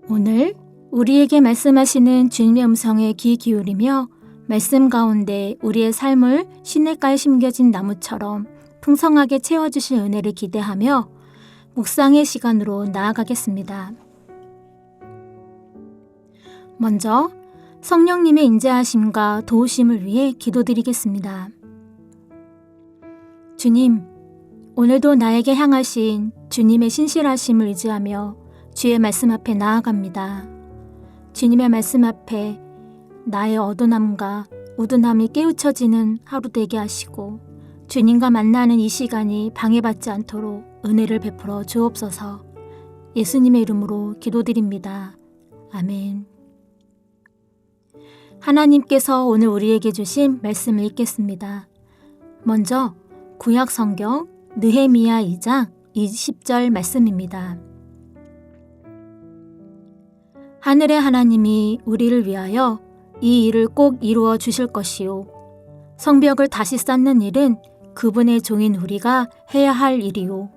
오늘 우리에게 말씀하시는 주님의 음성에 귀 기울이며 말씀 가운데 우리의 삶을 시냇가에 심겨진 나무처럼 풍성하게 채워주실 은혜를 기대하며 묵상의 시간으로 나아가겠습니다. 먼저 성령님의 인자하심과 도우심을 위해 기도드리겠습니다. 주님, 오늘도 나에게 향하신 주님의 신실하심을 의지하며 주의 말씀 앞에 나아갑니다. 주님의 말씀 앞에 나의 어두움과 우둔함이 깨우쳐지는 하루 되게 하시고 주님과 만나는 이 시간이 방해받지 않도록 은혜를 베풀어 주옵소서. 예수님의 이름으로 기도드립니다. 아멘. 하나님께서 오늘 우리에게 주신 말씀을 읽겠습니다. 먼저 구약 성경 느헤미야 2장 20절 말씀입니다. 하늘의 하나님이 우리를 위하여 이 일을 꼭 이루어 주실 것이요. 성벽을 다시 쌓는 일은 그분의 종인 우리가 해야 할 일이요.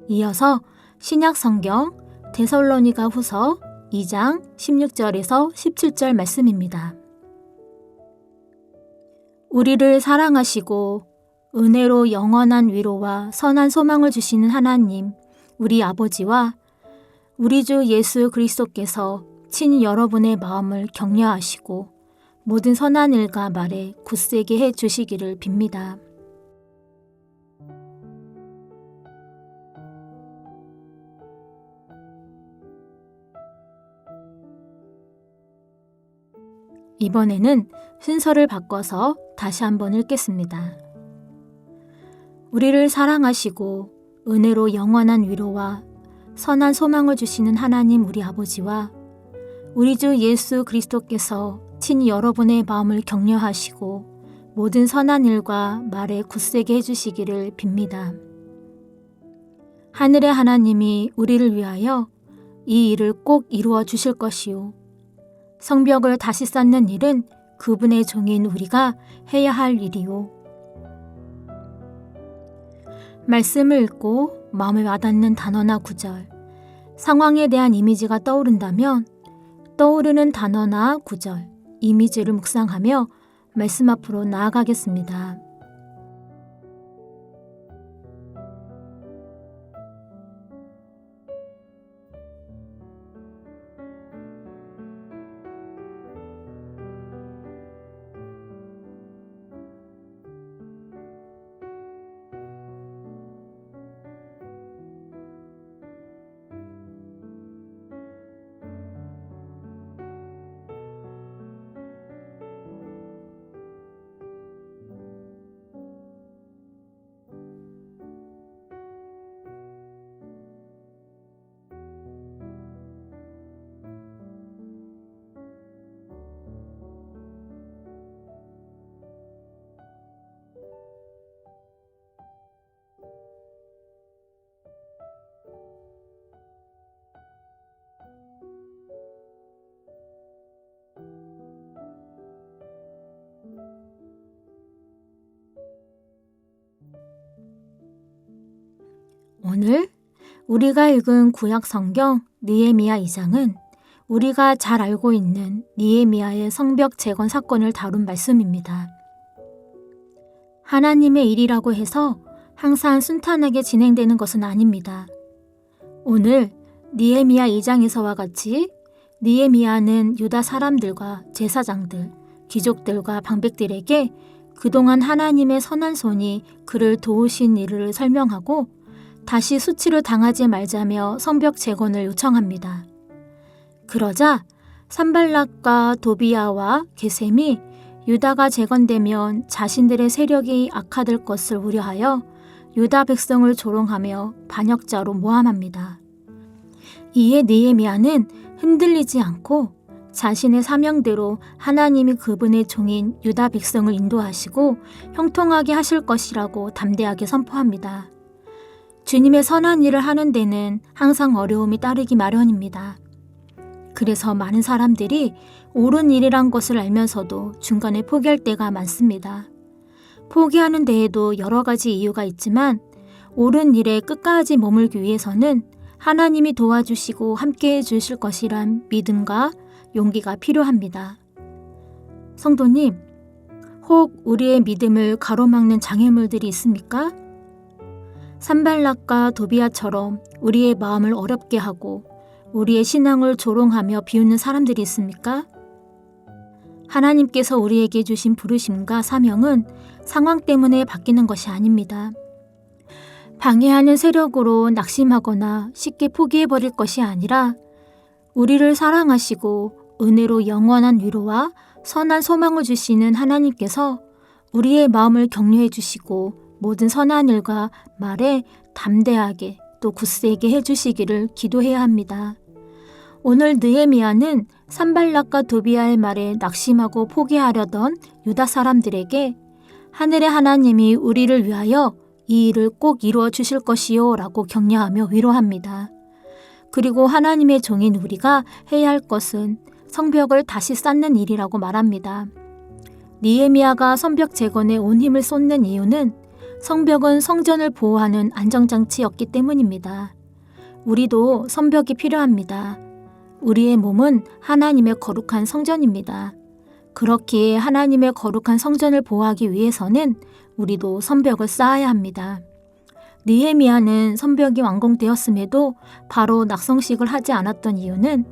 이어서 신약 성경 데살로니가 후서 2장 16절에서 17절 말씀입니다. 우리를 사랑하시고 은혜로 영원한 위로와 선한 소망을 주시는 하나님, 우리 아버지와 우리 주 예수 그리스도께서 친히 여러분의 마음을 격려하시고 모든 선한 일과 말에 굳세게 해 주시기를 빕니다. 이번에는 순서를 바꿔서 다시 한번 읽겠습니다. 우리를 사랑하시고 은혜로 영원한 위로와 선한 소망을 주시는 하나님 우리 아버지와 우리 주 예수 그리스도께서 친히 여러분의 마음을 격려하시고 모든 선한 일과 말에 굳세게 해주시기를 빕니다. 하늘의 하나님이 우리를 위하여 이 일을 꼭 이루어 주실 것이요. 성벽을 다시 쌓는 일은 그분의 종인 우리가 해야 할 일이요. 말씀을 읽고 마음에 와닿는 단어나 구절, 상황에 대한 이미지가 떠오른다면 떠오르는 단어나 구절, 이미지를 묵상하며 말씀 앞으로 나아가겠습니다. 오늘 우리가 읽은 구약 성경 느헤미야 2장은 우리가 잘 알고 있는 느헤미야의 성벽 재건 사건을 다룬 말씀입니다. 하나님의 일이라고 해서 항상 순탄하게 진행되는 것은 아닙니다. 오늘 느헤미야 2장에서와 같이 느헤미야는 유다 사람들과 제사장들, 귀족들과 방백들에게 그동안 하나님의 선한 손이 그를 도우신 일을 설명하고 다시 수치를 당하지 말자며 성벽 재건을 요청합니다. 그러자 산발락과 도비야와 게셈이 유다가 재건되면 자신들의 세력이 악화될 것을 우려하여 유다 백성을 조롱하며 반역자로 모함합니다. 이에 느헤미야는 흔들리지 않고 자신의 사명대로 하나님이 그분의 종인 유다 백성을 인도하시고 형통하게 하실 것이라고 담대하게 선포합니다. 주님의 선한 일을 하는 데는 항상 어려움이 따르기 마련입니다. 그래서 많은 사람들이 옳은 일이란 것을 알면서도 중간에 포기할 때가 많습니다. 포기하는 데에도 여러 가지 이유가 있지만 옳은 일에 끝까지 머물기 위해서는 하나님이 도와주시고 함께해 주실 것이란 믿음과 용기가 필요합니다. 성도님, 혹 우리의 믿음을 가로막는 장애물들이 있습니까? 산발락과 도비아처럼 우리의 마음을 어렵게 하고 우리의 신앙을 조롱하며 비웃는 사람들이 있습니까? 하나님께서 우리에게 주신 부르심과 사명은 상황 때문에 바뀌는 것이 아닙니다. 방해하는 세력으로 낙심하거나 쉽게 포기해버릴 것이 아니라 우리를 사랑하시고 은혜로 영원한 위로와 선한 소망을 주시는 하나님께서 우리의 마음을 격려해 주시고 모든 선한 일과 말에 담대하게 또 굳세게 해주시기를 기도해야 합니다. 오늘 느헤미야는 산발락과 도비아의 말에 낙심하고 포기하려던 유다 사람들에게 하늘의 하나님이 우리를 위하여 이 일을 꼭 이루어 주실 것이요 라고 격려하며 위로합니다. 그리고 하나님의 종인 우리가 해야 할 것은 성벽을 다시 쌓는 일이라고 말합니다. 느헤미야가 성벽 재건에 온 힘을 쏟는 이유는 성벽은 성전을 보호하는 안정장치였기 때문입니다. 우리도 성벽이 필요합니다. 우리의 몸은 하나님의 거룩한 성전입니다. 그렇기에 하나님의 거룩한 성전을 보호하기 위해서는 우리도 성벽을 쌓아야 합니다. 느헤미야는 성벽이 완공되었음에도 바로 낙성식을 하지 않았던 이유는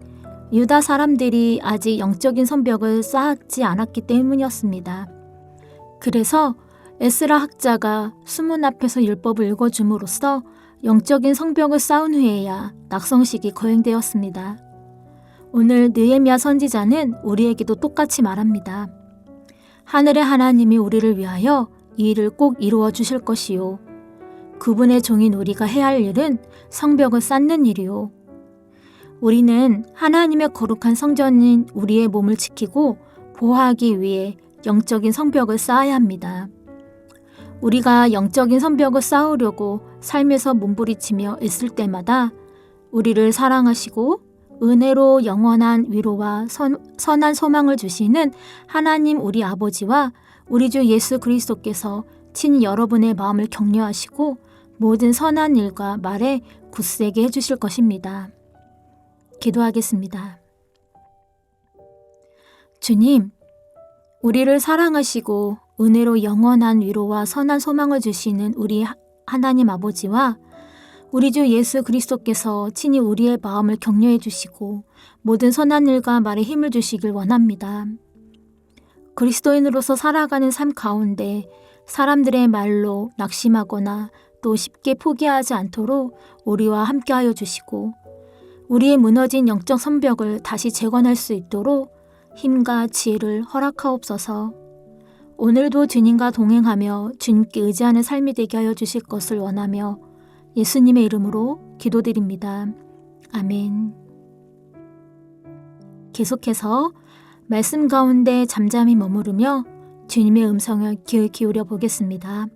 유다 사람들이 아직 영적인 성벽을 쌓지 않았기 때문이었습니다. 그래서 에스라 학자가 수문 앞에서 율법을 읽어줌으로써 영적인 성벽을 쌓은 후에야 낙성식이 거행되었습니다. 오늘 느헤미야 선지자는 우리에게도 똑같이 말합니다. 하늘의 하나님이 우리를 위하여 이 일을 꼭 이루어 주실 것이요. 그분의 종인 우리가 해야 할 일은 성벽을 쌓는 일이요. 우리는 하나님의 거룩한 성전인 우리의 몸을 지키고 보호하기 위해 영적인 성벽을 쌓아야 합니다. 우리가 영적인 성벽을 쌓으려고 삶에서 몸부리치며 애쓸 때마다 우리를 사랑하시고 은혜로 영원한 위로와 선한 소망을 주시는 하나님 우리 아버지와 우리 주 예수 그리스도께서 친히 여러분의 마음을 격려하시고 모든 선한 일과 말에 굳세게 해주실 것입니다. 기도하겠습니다. 주님, 우리를 사랑하시고 은혜로 영원한 위로와 선한 소망을 주시는 우리 하나님 아버지와 우리 주 예수 그리스도께서 친히 우리의 마음을 격려해 주시고 모든 선한 일과 말에 힘을 주시길 원합니다. 그리스도인으로서 살아가는 삶 가운데 사람들의 말로 낙심하거나 또 쉽게 포기하지 않도록 우리와 함께하여 주시고 우리의 무너진 영적 성벽을 다시 재건할 수 있도록 힘과 지혜를 허락하옵소서. 오늘도 주님과 동행하며 주님께 의지하는 삶이 되게 하여 주실 것을 원하며 예수님의 이름으로 기도드립니다. 아멘. 계속해서 말씀 가운데 잠잠히 머무르며 주님의 음성을 귀 기울여 보겠습니다.